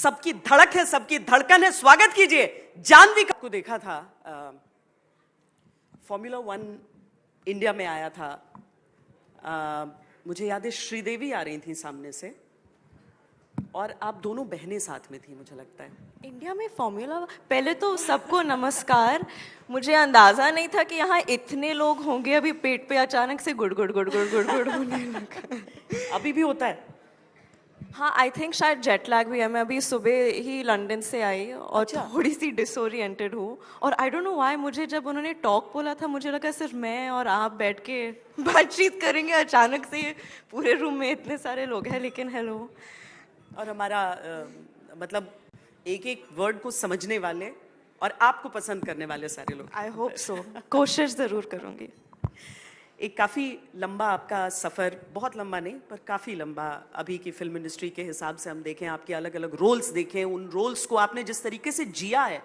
सबकी धड़क है, सबकी धड़कन है। स्वागत कीजिए जानवी को। देखा था फॉर्मूला 1 इंडिया में आया था। मुझे याद है श्रीदेवी आ रही थी सामने से और आप दोनों बहनें साथ में थी, मुझे लगता है। इंडिया में फॉर्मूला, पहले तो सबको नमस्कार। मुझे अंदाजा नहीं था कि यहाँ इतने लोग होंगे। अभी पेट पे अचानक से गुड़ गुड़ गुड़ गुड़ गुड़ गुड़ होने लगा। अभी भी होता है? हाँ, आई थिंक शायद जेट लैग भी है। मैं अभी सुबह ही लंदन से आई और अच्छा। थोड़ी सी डिसोरिएंटेड हूँ। और आई डोंट नो व्हाई, मुझे जब उन्होंने टॉक बोला था मुझे लगा सिर्फ मैं और आप बैठ के बातचीत करेंगे। अचानक से पूरे रूम में इतने सारे लोग हैं। लेकिन हेलो। और हमारा मतलब एक एक वर्ड को समझने वाले और आपको पसंद करने वाले सारे लोग। आई होप सो, कोशिश ज़रूर करूँगी। एक काफ़ी लंबा आपका सफ़र, बहुत लंबा नहीं पर काफ़ी लंबा, अभी की फिल्म इंडस्ट्री के हिसाब से हम देखें, आपके अलग अलग रोल्स देखें, उन रोल्स को आपने जिस तरीके से जिया है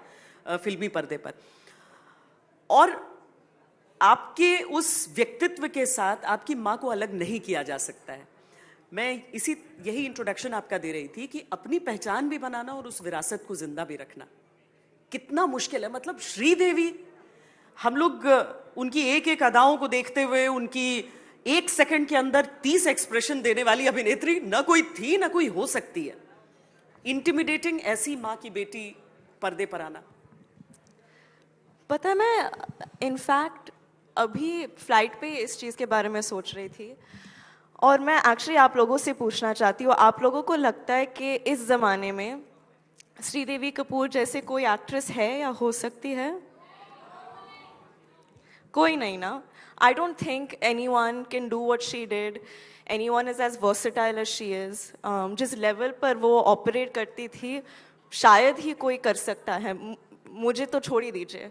फिल्मी पर्दे पर, और आपके उस व्यक्तित्व के साथ आपकी माँ को अलग नहीं किया जा सकता है। मैं यही इंट्रोडक्शन आपका दे रही थी कि अपनी पहचान भी बनाना और उस विरासत को जिंदा भी रखना कितना मुश्किल है। मतलब श्रीदेवी, हम लोग उनकी एक एक अदाओं को देखते हुए, उनकी एक सेकंड के अंदर 30 एक्सप्रेशन देने वाली अभिनेत्री न कोई थी न कोई हो सकती है। इंटिमिडेटिंग ऐसी माँ की बेटी पर्दे पर आना। पता है, मैं इनफैक्ट अभी फ्लाइट पे इस चीज़ के बारे में सोच रही थी और मैं एक्चुअली आप लोगों से पूछना चाहती हूँ, आप लोगों को लगता है कि इस ज़माने में श्रीदेवी कपूर जैसे कोई एक्ट्रेस है या हो सकती है? कोई नहीं ना। I don't think anyone can do what she did, anyone is as versatile as she is. जिस लेवल पर वो ऑपरेट करती थी शायद ही कोई कर सकता है, मुझे तो छोड़ ही दीजिए।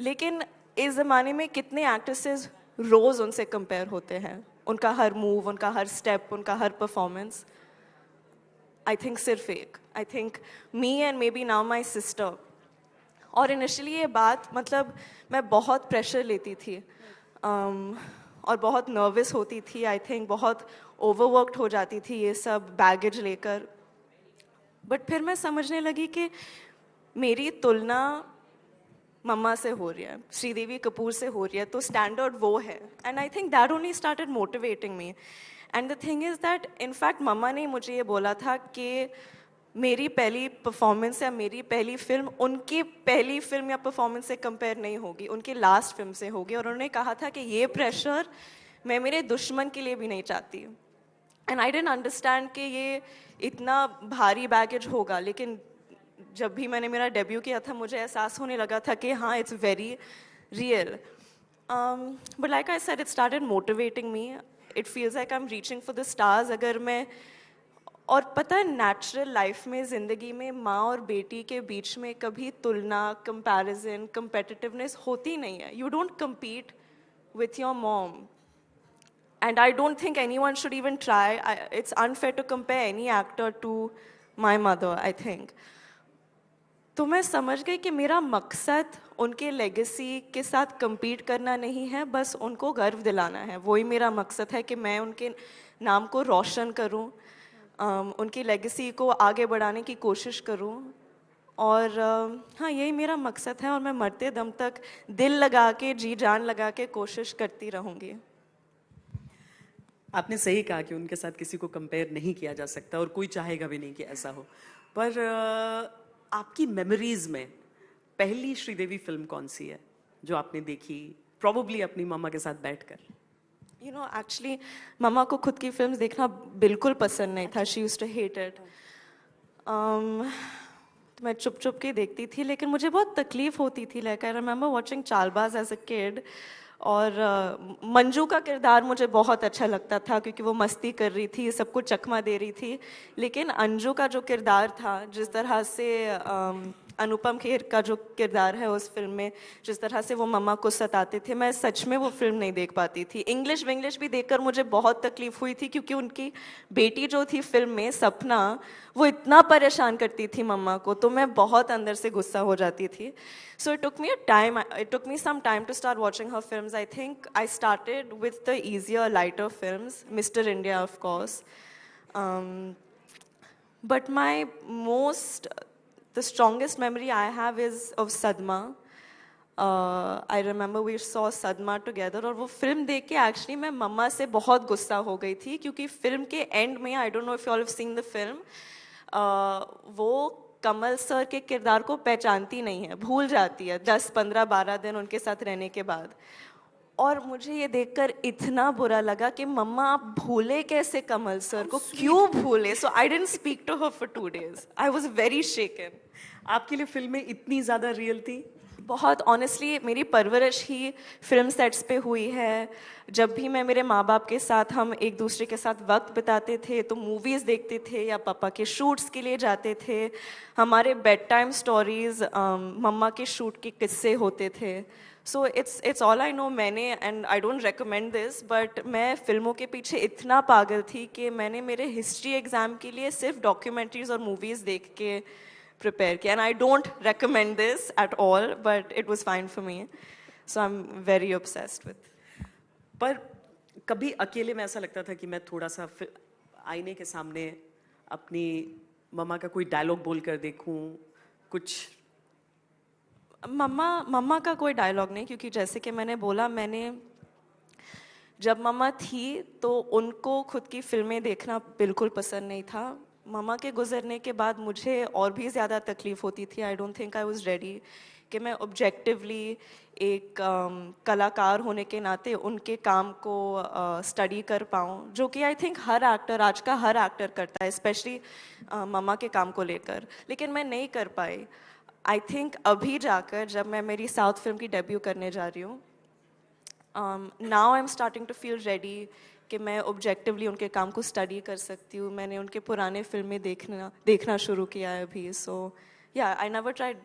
लेकिन इस ज़माने में कितने एक्ट्रेसेस रोज़ उनसे कंपेयर होते हैं, उनका हर मूव, उनका हर स्टेप, उनका हर परफॉर्मेंस। आई थिंक सिर्फ एक, I think me and may be now my sister. और इनिशियली ये बात, मतलब मैं बहुत प्रेशर लेती थी और बहुत नर्वस होती थी। आई थिंक बहुत ओवरवर्कड हो जाती थी ये सब बैगेज लेकर। बट फिर मैं समझने लगी कि मेरी तुलना मम्मा से हो रही है, श्रीदेवी कपूर से हो रही है, तो स्टैंडर्ड वो है। And I think that only started motivating me. And the thing is that in fact मम्मा ने मुझे ये बोला था कि मेरी पहली परफॉर्मेंस या मेरी पहली फिल्म उनकी पहली फिल्म या परफॉर्मेंस से कंपेयर नहीं होगी, उनकी लास्ट फिल्म से होगी। और उन्होंने कहा था कि ये प्रेशर मैं मेरे दुश्मन के लिए भी नहीं चाहती। एंड आई डिडंट अंडरस्टैंड कि ये इतना भारी बैगेज होगा। लेकिन जब भी मैंने मेरा डेब्यू किया था मुझे एहसास होने लगा था कि हाँ, it's very real. But like I said, it started motivating me. It feels like I am reaching for the stars. अगर मैं, और पता है, नेचुरल लाइफ में, ज़िंदगी में माँ और बेटी के बीच में कभी तुलना, कंपैरिजन, competitiveness होती नहीं है। You don't compete with your mom. And I don't think anyone should even try. It's unfair to compare any actor to my mother, I think. तो मैं समझ गई कि मेरा मकसद उनके लेगेसी के साथ compete करना नहीं है, बस उनको गर्व दिलाना है। वही मेरा मकसद है कि मैं उनके नाम को रोशन करूं, उनकी लेगेसी को आगे बढ़ाने की कोशिश करूं। और हाँ, यही मेरा मकसद है और मैं मरते दम तक दिल लगा के, जी जान लगा के कोशिश करती रहूँगी। आपने सही कहा कि उनके साथ किसी को कंपेयर नहीं किया जा सकता और कोई चाहेगा भी नहीं कि ऐसा हो। पर आपकी मेमोरीज में पहली श्रीदेवी फिल्म कौन सी है जो आपने देखी, प्रोबेबली अपनी मामा के साथ बैठकर? यू नो, एक्चुअली मम्मा को खुद की फिल्म्स देखना बिल्कुल पसंद नहीं था। She used to hate it. तो मैं चुप चुप के देखती थी, लेकिन मुझे बहुत तकलीफ होती थी। Like I remember watching Chaalbaaz as a kid. और मंजू का किरदार मुझे बहुत अच्छा लगता था क्योंकि वो मस्ती कर रही थी, सबको चकमा दे रही थी। लेकिन अंजू का जो किरदार था, जिस तरह से अनुपम खेर का जो किरदार है उस फिल्म में, जिस तरह से वो मम्मा को सताते थे, मैं सच में वो फिल्म नहीं देख पाती थी। इंग्लिश विंग्लिश भी देखकर मुझे बहुत तकलीफ हुई थी क्योंकि उनकी बेटी जो थी फिल्म में, सपना, वो इतना परेशान करती थी मम्मा को, तो मैं बहुत अंदर से गुस्सा हो जाती थी। So it took me some time to start watching her films. I think I started with the easier, lighter films, Mr. India, of course. But the strongest memory I have is of Sadma. I remember we saw Sadma together, और वो film देख के actually मैं मम्मा से बहुत गुस्सा हो गई थी, क्योंकि फिल्म के एंड में, I don't know if you all have seen the film, वो कमल सर के किरदार को पहचानती नहीं है, भूल जाती है 10, 15, 12 दिन उनके साथ रहने के बाद। और मुझे ये देखकर इतना बुरा लगा कि मम्मा आप भूले कैसे कमल सर को, क्यों भूले? So I didn't speak to her for 2 days. I was very shaken. आपके लिए फिल्में इतनी ज़्यादा रियल थी? बहुत ऑनेस्टली मेरी परवरिश ही फिल्म सेट्स पे हुई है। जब भी मैं मेरे माँ बाप के साथ, हम एक दूसरे के साथ वक्त बिताते थे तो मूवीज़ देखते थे या पापा के शूट्स के लिए जाते थे। हमारे बेड टाइम स्टोरीज, मम्मा के शूट के किस्से होते थे। So it's all I know. मैंने, and I don't recommend this, but मैं फिल्मों के पीछे इतना पागल थी कि मैंने मेरे हिस्ट्री एग्ज़ाम के लिए सिर्फ डॉक्यूमेंट्रीज और मूवीज़ देख के प्रिपेयर किया। And I don't recommend this at all, but it was fine for me. So I'm very obsessed with. पर कभी अकेले में ऐसा लगता था कि मैं थोड़ा सा आईने के सामने अपनी मम्मा का कोई डायलॉग बोल कर देखूं कुछ? मम्मा का कोई डायलॉग नहीं, क्योंकि जैसे कि मैंने बोला, मैंने जब मम्मा थी तो उनको खुद की फिल्में देखना बिल्कुल पसंद नहीं था। मम्मा के गुजरने के बाद मुझे और भी ज़्यादा तकलीफ़ होती थी। आई don't think I was ready कि मैं ऑब्जेक्टिवली एक कलाकार होने के नाते उनके काम को स्टडी कर पाऊँ, जो कि आई थिंक हर एक्टर, आज का हर एक्टर करता है, स्पेशली मम्मा के काम को लेकर। लेकिन मैं नहीं कर पाई। आई थिंक अभी जाकर, जब मैं मेरी साउथ फिल्म की डेब्यू करने जा रही हूँ, now I am starting to feel ready कि मैं ऑब्जेक्टिवली उनके काम को स्टडी कर सकती हूँ। मैंने उनके पुराने फिल्में देखना शुरू किया है अभी। So yeah, I never tried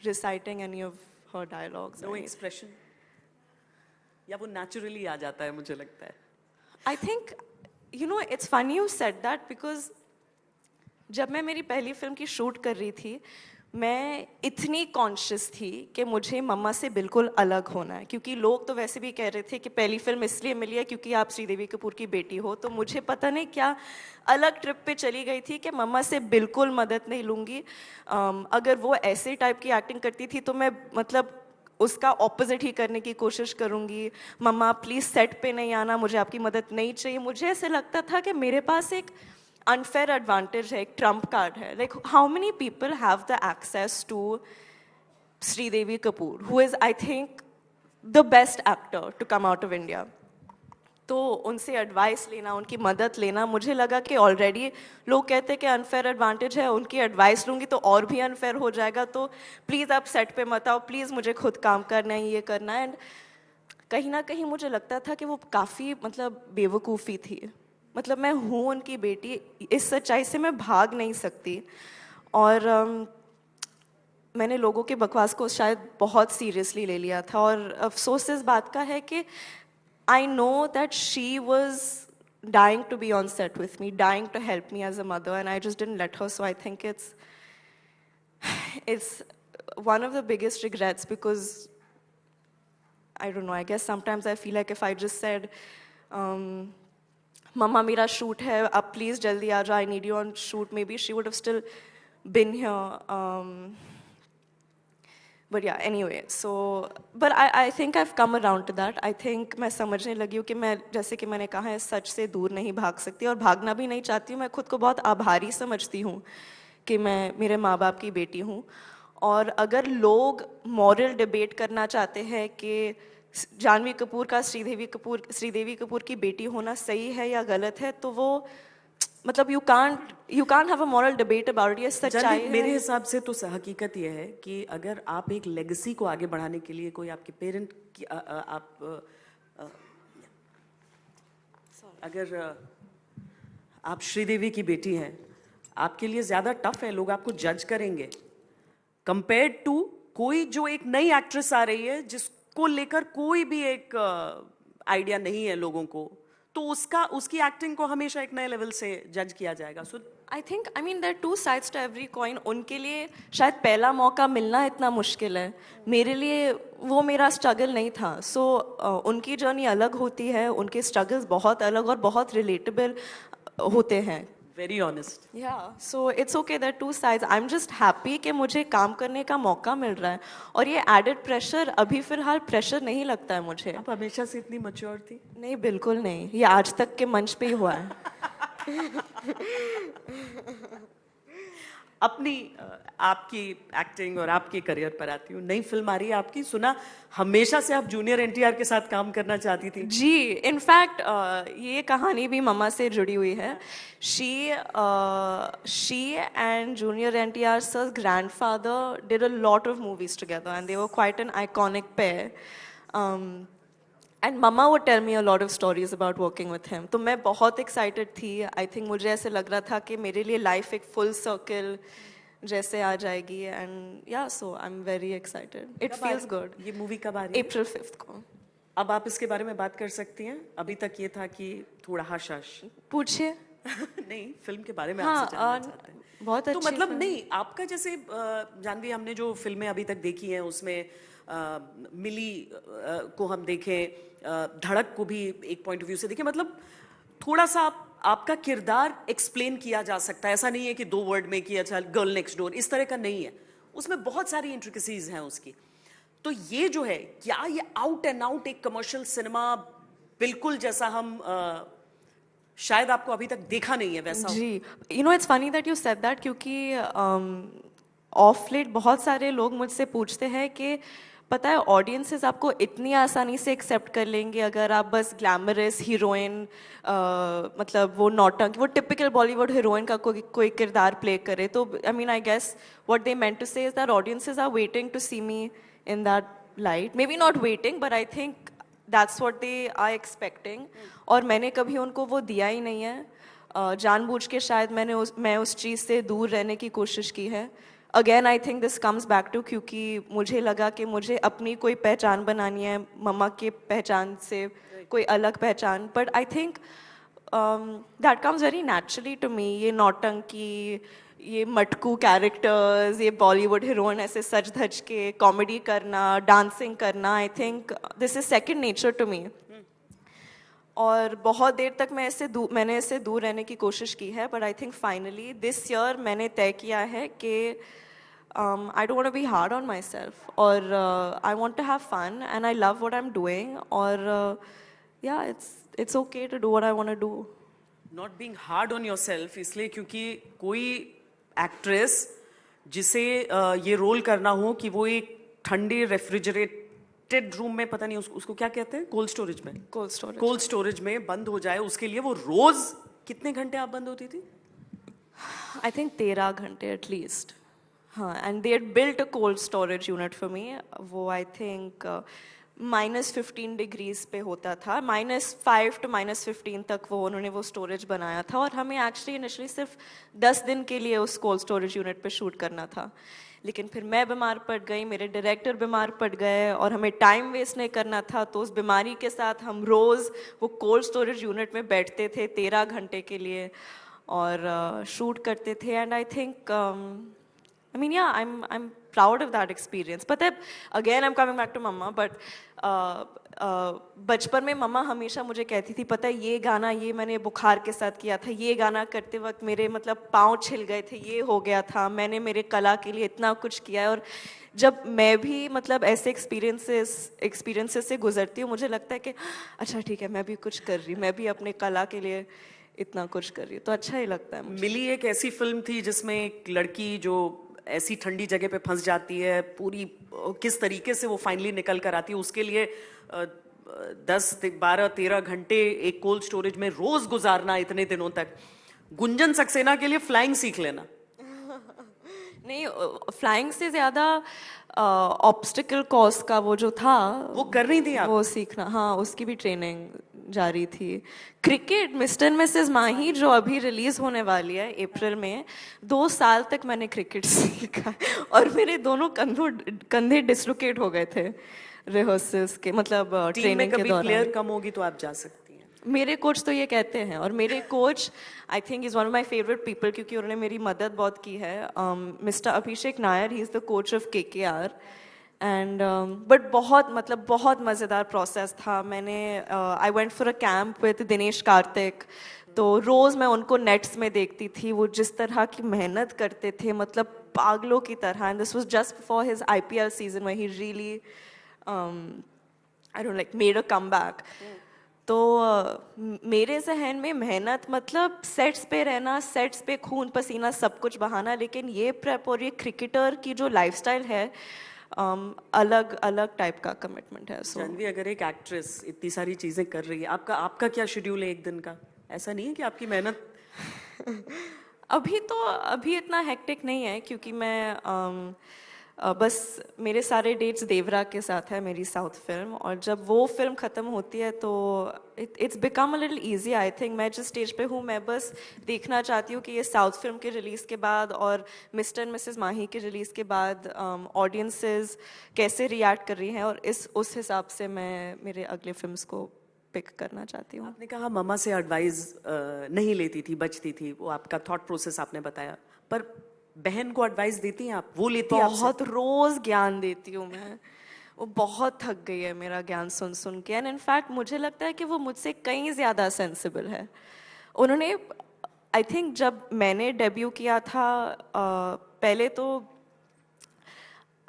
reciting any of her dialogues. No expression, या वो नेचुरली आ जाता है, मुझे लगता है? I think, you know, it's funny you said that, because जब मैं मेरी पहली फिल्म की शूट कर रही थी, मैं इतनी कॉन्शियस थी कि मुझे मम्मा से बिल्कुल अलग होना है, क्योंकि लोग तो वैसे भी कह रहे थे कि पहली फिल्म इसलिए मिली है क्योंकि आप श्रीदेवी कपूर की बेटी हो। तो मुझे पता नहीं क्या अलग ट्रिप पे चली गई थी कि मम्मा से बिल्कुल मदद नहीं लूँगी। अगर वो ऐसे टाइप की एक्टिंग करती थी तो मैं, मतलब, उसका ऑपोजिट ही करने की कोशिश करूँगी। मम्मा प्लीज़ सेट पे नहीं आना, मुझे आपकी मदद नहीं चाहिए। मुझे ऐसे लगता था कि मेरे पास एक unfair advantage है, एक ट्रम्प कार्ड है। Like, how many people have the access to Sridevi Kapoor, who is, I think, the best actor to come out of India? तो उनसे एडवाइस लेना, उनकी मदद लेना, मुझे लगा कि ऑलरेडी लोग कहते हैं कि अनफेयर एडवांटेज है, उनकी एडवाइस लूँगी तो और भी अनफेयर हो जाएगा। तो प्लीज़ आप सेट पे मत आओ, प्लीज़ मुझे खुद काम करना है, ये करना है। एंड कहीं ना कहीं मुझे लगता था कि वो काफ़ी, मतलब, बेवकूफ़ी थी। मतलब, मैं हूँ उनकी बेटी, इस सच्चाई से मैं भाग नहीं सकती। और मैंने लोगों के बकवास को शायद बहुत सीरियसली ले लिया था। और अफसोस इस बात का है कि I know that she was dying to be on set with me, dying to help me as a mother, and I just didn't let her. So I think it's one of the biggest regrets, because I don't know, I guess sometimes I feel like if I just said, मम्मा मेरा shoot है, आप please जल्दी आ जाओ, I need you on shoot, maybe she would have still been here. But yeah, anyway, so but I think I have come around to that. I think मैं समझने लगी हूँ कि मैं, जैसे कि मैंने कहा है, सच से दूर नहीं भाग सकती और भागना भी नहीं चाहती हूँ। मैं खुद को बहुत आभारी समझती हूँ कि मैं मेरे माँ बाप की बेटी हूँ। और अगर लोग मॉरल डिबेट करना चाहते हैं कि जानवी कपूर का श्रीदेवी कपूर की बेटी होना सही है या गलत है, तो वो, मतलब, you can't have a moral debate about it. ये सच्चाई है। मेरे हिसाब से तो हकीकत यह है कि अगर आप एक लेगेसी को आगे बढ़ाने के लिए, कोई आपके पेरेंट की अगर आप श्रीदेवी की बेटी हैं, आपके लिए ज़्यादा टफ है, लोग आपको जज करेंगे कंपेयर्ड टू कोई जो एक नई एक्ट्रेस आ रही है जिसको लेकर कोई भी एक आइडिया नहीं है लोगों को, तो उसकी एक्टिंग को हमेशा एक नए लेवल से जज किया जाएगा। So I think, I mean, there two sides to every coin. उनके लिए शायद पहला मौका मिलना इतना मुश्किल है, मेरे लिए वो मेरा स्ट्रगल नहीं था। सो उनकी जर्नी अलग होती है, उनके स्ट्रगल्स बहुत अलग और बहुत रिलेटेबल होते हैं very honest. Yeah, so it's okay, there are two sides. I'm just happy कि मुझे काम करने का मौका मिल रहा है और ये added pressure अभी फिलहाल pressure नहीं लगता है मुझे. आप हमेशा से इतनी मैच्योर थी? नहीं, बिल्कुल नहीं. ये आज तक के मंच पे ही हुआ है. अपनी आपकी एक्टिंग और आपके करियर पर आती हूँ. नई फिल्म आ रही है आपकी, सुना हमेशा से आप जूनियर एनटीआर के साथ काम करना चाहती थी. जी, इनफैक्ट ये कहानी भी मम्मा से जुड़ी हुई है. She and junior NTR sir's grandfather did a lot of movies together and they were quite an iconic pair. And mama would tell me a lot of stories about working with him. तो मैं बहुत excited थी. I think मुझे ऐसे लग रहा था कि मेरे लिए life एक full circle जैसे आ जाएगी. And yeah, so I'm very excited. It feels good. ये मूवी कब आ रही है? April 5th को. अब आप इसके बारे में बात कर सकती हैं. अभी तक ये था कि थोड़ा हश हश. पूछिए. नहीं, फिल्म के बारे में हाँ, आपसे जानना चाहते हैं. बहुत अच्छी तो मतलब फिल्म. नहीं, आपका जैसे जानवी, हमने जो फिल्में अभी तक देखी हैं उसमें मिली को हम देखें, धड़क को भी एक पॉइंट ऑफ व्यू से देखें, मतलब थोड़ा सा आपका किरदार एक्सप्लेन किया जा सकता है. ऐसा नहीं है कि 2 वर्ड में कि अच्छा गर्ल नेक्स्ट डोर, इस तरह का नहीं है. उसमें बहुत सारी इंट्रिकेसीज हैं उसकी. तो ये जो है, क्या ये आउट एंड आउट एक कमर्शियल सिनेमा बिल्कुल जैसा हम शायद आपको अभी तक देखा नहीं है वैसा? जी, you know it's funny that you said that, क्योंकि ऑफ लेट बहुत सारे लोग मुझसे पूछते हैं कि पता है ऑडियंसेस आपको इतनी आसानी से एक्सेप्ट कर लेंगे अगर आप बस ग्लैमरस हीरोइन, मतलब वो नौटंकी, वो टिपिकल बॉलीवुड हीरोइन का कोई किरदार प्ले करे. तो I mean I guess what they meant to say is that audiences are waiting to see me in that light. Maybe not waiting, but I think that's what they are expecting. और मैंने कभी उनको वो दिया ही नहीं है. जानबूझ के शायद मैं उस चीज़ से दूर रहने की कोशिश की है. Again I think this comes back to, क्योंकि मुझे लगा कि मुझे अपनी कोई पहचान बनानी है मम्मा के पहचान से, कोई अलग पहचान. But I think that comes very naturally to me. ये नौटंकी, ये मटकू कैरेक्टर्स, ये बॉलीवुड हीरोइन ऐसे सज धज के कॉमेडी करना, डांसिंग करना, I think this is second nature to me. और बहुत देर तक मैंने इससे दूर रहने की कोशिश की है. But I think finally this year मैंने तय किया है कि I don't want to be hard on myself, और I want to have fun and I love what I am doing. और yeah it's okay to do what I want to do. Not being hard on yourself इसलिए क्योंकि कोई actress जिसे ये role करना हो कि वो एक ठंडे रेफ्रिजरेटेड रूम में, पता नहीं उसको क्या कहते हैं, कोल्ड स्टोरेज में बंद हो जाए, उसके लिए वो रोज कितने घंटे आप बंद होती थी? आई थिंक 13 घंटे एटलीस्ट. हाँ, and they had built a cold storage unit for me. वो आई थिंक -15 डिग्रीज पे होता था. -5 to -15 तक वो उन्होंने वो स्टोरेज बनाया था. और हमें एक्चुअली इनिशियली सिर्फ 10 दिन के लिए उस कोल्ड स्टोरेज यूनिट पे शूट करना था. लेकिन फिर मैं बीमार पड़ गई, मेरे डायरेक्टर बीमार पड़ गए, और हमें टाइम वेस्ट नहीं करना था. तो उस बीमारी के साथ हम रोज़ वो कोल्ड स्टोरेज यूनिट में बैठते थे 13 घंटे के लिए और शूट करते थे. And I think I mean, yeah, I'm proud of that experience. पता है, again I'm coming back to mamma, but बचपन में मम्मा हमेशा मुझे कहती थी, पता है ये गाना ये मैंने बुखार के साथ किया था, ये गाना करते वक्त मेरे मतलब पाँव छिल गए थे, ये हो गया था, मैंने मेरे कला के लिए इतना कुछ किया है. और जब मैं भी मतलब ऐसे एक्सपीरियंसेस से गुजरती हूँ, मुझे लगता है कि अच्छा ठीक है, मैं भी कुछ कर रही, मैं भी अपने कला के लिए इतना कुछ कर रही हूँ, तो अच्छा ही लगता है मुझे. मिली एक ऐसी फिल्म थी जिसमें एक लड़की जो ऐसी ठंडी जगह पे फंस जाती है, पूरी किस तरीके से वो फाइनली निकल कर आती है, उसके लिए 10, 12, 13 घंटे एक कोल्ड स्टोरेज में रोज गुजारना इतने दिनों तक. गुंजन सक्सेना के लिए फ्लाइंग सीख लेना. नहीं, फ्लाइंग से ज्यादा ऑब्स्टिकल कोर्स का वो जो था वो कर रही थी आप? वो सीखना, हाँ, उसकी भी ट्रेनिंग जारी थी. क्रिकेट मिस्टर एंड मिसेस माही जो अभी रिलीज होने वाली है अप्रैल में, 2 साल तक मैंने क्रिकेट सीखा और मेरे दोनों कंधे डिसलोकेट हो गए थे रिहर्सल्स के, मतलब ट्रेनिंग के दौरान. प्लेयर कम होगी तो आप जा सकती हैं. मेरे कोच तो ये कहते हैं, और मेरे coach I think is one of my favourite people, क्योंकि उन्होंने मेरी मदद बहुत की है. Mister Abhishek Nair, he is the coach of KKR. And but बहुत मज़ेदार प्रोसेस था. मैंने I went for a camp with Dinesh Karthik, तो रोज़ मैं उनको नेट्स में देखती थी, वो जिस तरह की मेहनत करते थे, मतलब पागलों की तरह. And this was just before his IPL season when he really I don't like made a comeback. तो मेरे जहन में मेहनत मतलब सेट्स पे रहना, सेट्स पे खून पसीना सब कुछ बहाना, लेकिन ये प्रेप और ये क्रिकेटर की जो लाइफस्टाइल है, अलग अलग टाइप का कमिटमेंट है. सो जानवी, अगर एक एक्ट्रेस इतनी सारी चीजें कर रही है, आपका आपका क्या शेड्यूल है एक दिन का? ऐसा नहीं है कि आपकी मेहनत अभी इतना हेक्टिक नहीं है, क्योंकि मैं बस मेरे सारे डेट्स देवरा के साथ है, मेरी साउथ फिल्म, और जब वो फिल्म ख़त्म होती है तो it's become a little easy. I think मैं जिस स्टेज पे हूँ, मैं बस देखना चाहती हूँ कि ये साउथ फिल्म के रिलीज़ के बाद और मिस्टर एंड मिसेस माही के रिलीज़ के बाद ऑडियंसेस कैसे रिएक्ट कर रही हैं, और उस हिसाब से मैं मेरे अगले फिल्म्स को पिक करना चाहती हूँ. आपने कहा मम्मा से एडवाइस नहीं लेती थी, बचती थी, वो आपका थॉट प्रोसेस आपने बताया, पर बहन को एडवाइस देती हैं आप? वो लेती है आपसे? बहुत रोज ज्ञान देती हूँ मैं. वो बहुत थक गई है मेरा ज्ञान सुन सुन के. एंड इनफैक्ट मुझे लगता है कि वो मुझसे कहीं ज़्यादा सेंसिबल है. उन्होंने, आई थिंक जब मैंने डेब्यू किया था, पहले तो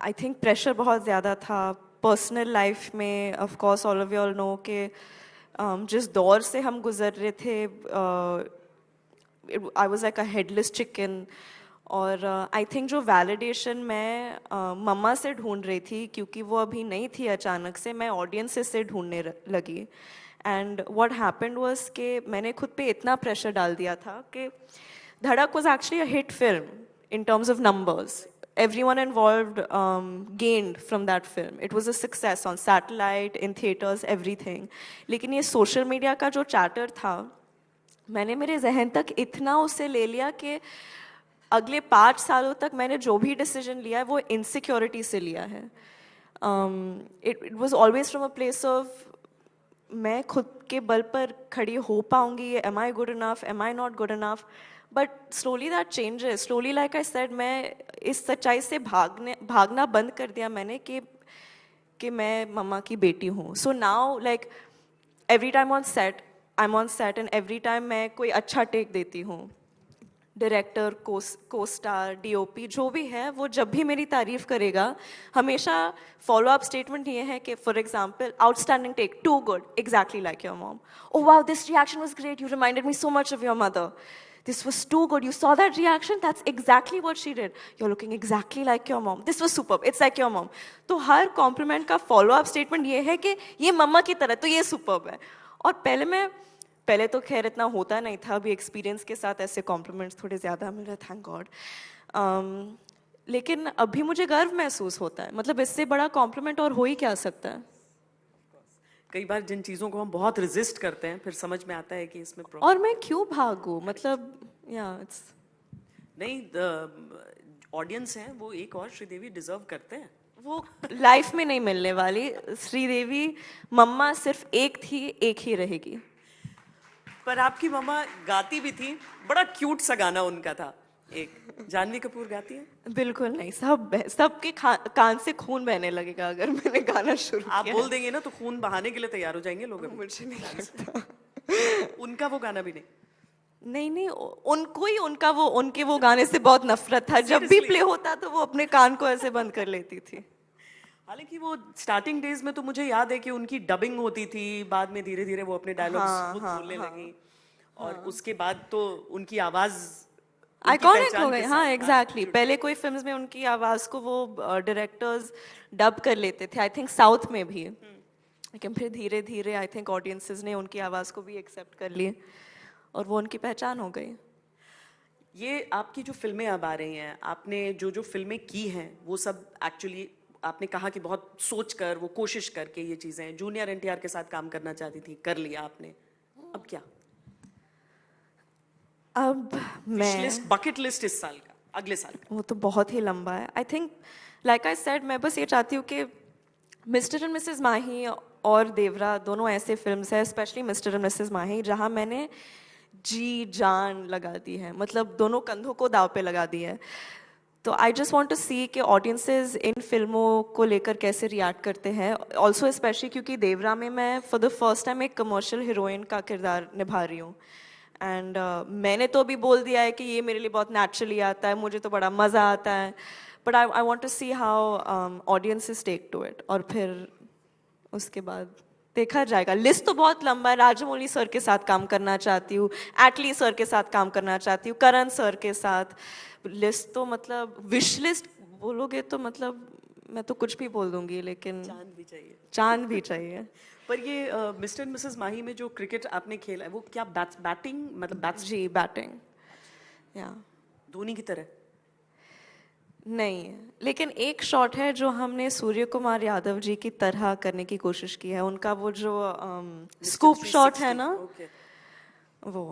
आई थिंक प्रेशर बहुत ज़्यादा था पर्सनल लाइफ में. Of course all of you all know कि जिस दौर से हम गुजर रहे थे, I was like a headless chicken. और आई थिंक जो वैलिडेशन मैं मम्मा से ढूंढ रही थी, क्योंकि वो अभी नहीं थी, अचानक से मैं ऑडियंसेस से ढूंढने लगी. एंड व्हाट हैपेंड वाज कि मैंने खुद पे इतना प्रेशर डाल दिया था कि धड़क was actually a hit film in terms of numbers. Everyone involved gained from that film. It was a success on satellite, in theaters, everything. लेकिन ये social media का जो chatter था, मैंने मेरे जहन तक इतना उसे ले लिया कि अगले 5 सालों तक मैंने जो भी डिसीजन लिया है वो इनसिक्योरिटी से लिया है. It was always from a place of मैं खुद के बल पर खड़ी हो पाऊंगी, am I good enough, am I not good enough. But slowly that changes. Slowly, like I said, मैं इस सच्चाई से भागना बंद कर दिया मैंने कि मैं मम्मा की बेटी हूँ. So now like every time on set, I am on set, and every time मैं कोई अच्छा टेक देती हूँ, डायरेक्टर, को स्टार, DOP जो भी है, वो जब भी मेरी तारीफ करेगा, हमेशा फॉलो अप स्टेटमेंट ये है कि for example, outstanding take, too good, exactly like your mom. Oh wow, this reaction was great, you reminded me so much of your mother. This was too good. You saw that reaction? That's exactly what she did. You're looking exactly like your mom. This was superb. It's like your mom. तो हर complement का follow up statement ये है कि ये मम्मा की तरह, तो ये सुपर्ब है. और पहले तो खैर इतना होता नहीं था, अभी एक्सपीरियंस के साथ ऐसे कॉम्प्लीमेंट्स थोड़े ज़्यादा मिल रहे, थैंक गॉड. लेकिन अभी मुझे गर्व महसूस होता है. मतलब इससे बड़ा कॉम्प्लीमेंट और हो ही क्या सकता है. कई बार जिन चीजों को हम बहुत रेजिस्ट करते हैं, फिर समझ में आता है कि इसमें और मैं क्यों भागूं, मतलब इट्स नहीं, ऑडियंस हैं वो एक और श्रीदेवी डिजर्व करते हैं. वो लाइफ में नहीं मिलने वाली. श्रीदेवी मम्मा सिर्फ एक थी, एक ही रहेगी. पर आपकी मम्मा गाती भी थी, बड़ा क्यूट सा गाना उनका था एक. जानवी कपूर गाती है? बिल्कुल नहीं. सबके कान से खून बहने लगेगा अगर मैंने गाना शुरू आप किया. बोल देंगे ना तो खून बहाने के लिए तैयार हो जाएंगे लोग. मुझे नहीं लगता. उनका वो गाना भी नहीं? नहीं, उनको ही उनके वो गाने से बहुत नफरत था. जब भी प्ले होता तो वो अपने कान को ऐसे बंद कर लेती थी. हालांकि वो स्टार्टिंग डेज में तो मुझे याद है कि उनकी डबिंग होती थी, बाद में धीरे धीरे वो अपने डायलॉग्स खुद बोलने लगी. और उसके बाद तो उनकी आवाज आइकॉनिक हो गई. हाँ, एग्जैक्टली. पहले कोई फिल्म्स में उनकी आवाज को वो डायरेक्टर्स डब कर लेते थे, आई थिंक साउथ में भी. लेकिन फिर धीरे धीरे आई थिंक ऑडियंसेस ने उनकी आवाज को भी एक्सेप्ट कर लिए और वो उनकी पहचान हो गई. ये आपकी जो फिल्में अब आ रही हैं, आपने जो जो फिल्में की हैं, वो सब एक्चुअली आपने कहा कि बहुत सोच कर, वो कोशिश करके ये चीजें, जूनियर NTR के साथ काम करना चाहती थी, कर लिया आपने. अब क्या? अब मैं बकेट लिस्ट इस साल का, अगले साल का? वो तो बहुत ही लंबा है. I think like I said, मैं बस ये चाहती हूँ कि मिस्टर एंड मिसेस माही और देवरा दोनों ऐसे फिल्म्स हैं, स्पेशली मिस्टर एंड मिसेस माही, जहाँ मैंने जी जान लगा दी है. मतलब दोनों कंधों को दाव पे लगा दी है. तो आई जस्ट वॉन्ट टू सी कि ऑडियंसेस इन फिल्मों को लेकर कैसे रिएक्ट करते हैं. ऑल्सो स्पेशली क्योंकि देवरा में मैं फॉर द फर्स्ट टाइम एक कमर्शियल हीरोइन का किरदार निभा रही हूँ. एंड मैंने तो अभी बोल दिया है कि ये मेरे लिए बहुत नेचुरली आता है, मुझे तो बड़ा मज़ा आता है, but I want to see how audiences take to it, और फिर उसके बाद देखा जाएगा। लिस्ट तो बहुत लंबा है। राजमौली सर के साथ काम करना चाहती हूँ, एटली सर के साथ काम करना चाहती हूँ, करण सर के साथ। लिस्ट तो मतलब विश लिस्ट बोलोगे तो मतलब मैं तो कुछ भी बोल दूंगी, लेकिन चांद भी चाहिए। चांद भी चाहिए। पर ये मिस्टर एंड मिसेस माही में जो क्रिकेट आपने खेला है वो क्या बैटिंग मतलब बैट्स जी, बैटिंग, या धोनी की तरह? नहीं, लेकिन एक शॉट है जो हमने सूर्य कुमार यादव जी की तरह करने की कोशिश की है। उनका वो जो स्कूप शॉट है ना, ओके। वो